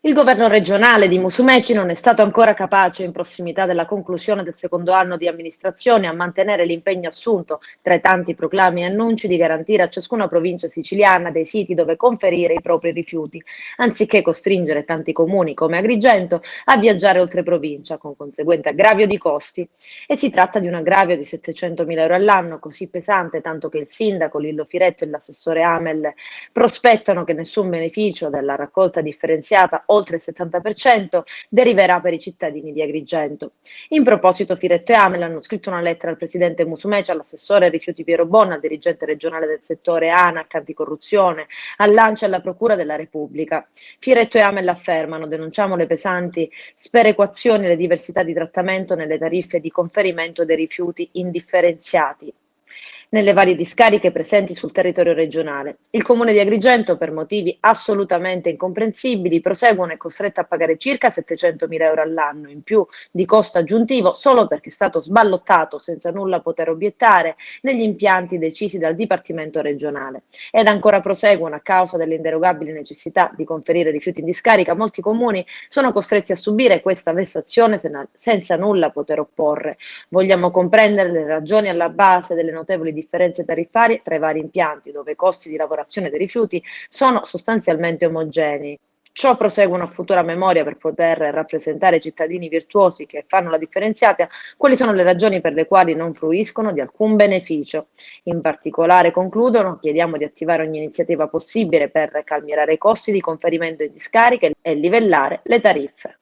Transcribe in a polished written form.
Il governo regionale di Musumeci non è stato ancora capace, in prossimità della conclusione del secondo anno di amministrazione, a mantenere l'impegno assunto, tra i tanti proclami e annunci, di garantire a ciascuna provincia siciliana dei siti dove conferire i propri rifiuti, anziché costringere tanti comuni come Agrigento a viaggiare oltre provincia, con conseguente aggravio di costi. E si tratta di un aggravio di 700.000 euro all'anno, così pesante tanto che il sindaco Lillo Firetto e l'assessore Amel prospettano che nessun beneficio dalla raccolta differenziata, oltre il 70%, deriverà per i cittadini di Agrigento. In proposito, Firetto e Amel hanno scritto una lettera al presidente Musumeci, all'assessore ai rifiuti Piero Bonna, al dirigente regionale del settore ANAC anticorruzione, all'ANCI e alla Procura della Repubblica. Firetto e Amel affermano: denunciamo le pesanti sperequazioni e le diversità di trattamento nelle tariffe di conferimento dei rifiuti indifferenziati nelle varie discariche presenti sul territorio regionale. Il comune di Agrigento, per motivi assolutamente incomprensibili, proseguono è costretto a pagare circa 700.000 euro all'anno in più di costo aggiuntivo solo perché è stato sballottato senza nulla poter obiettare negli impianti decisi dal Dipartimento regionale. Ed ancora proseguono, a causa dell'inderogabile necessità di conferire rifiuti in discarica, molti comuni sono costretti a subire questa vessazione senza nulla poter opporre. Vogliamo comprendere le ragioni alla base delle notevoli differenze tariffarie tra i vari impianti, dove i costi di lavorazione dei rifiuti sono sostanzialmente omogenei. Ciò prosegue a futura memoria per poter rappresentare ai cittadini virtuosi che fanno la differenziata quali sono le ragioni per le quali non fruiscono di alcun beneficio. In particolare, concludono, chiediamo di attivare ogni iniziativa possibile per calmierare i costi di conferimento in discariche e livellare le tariffe.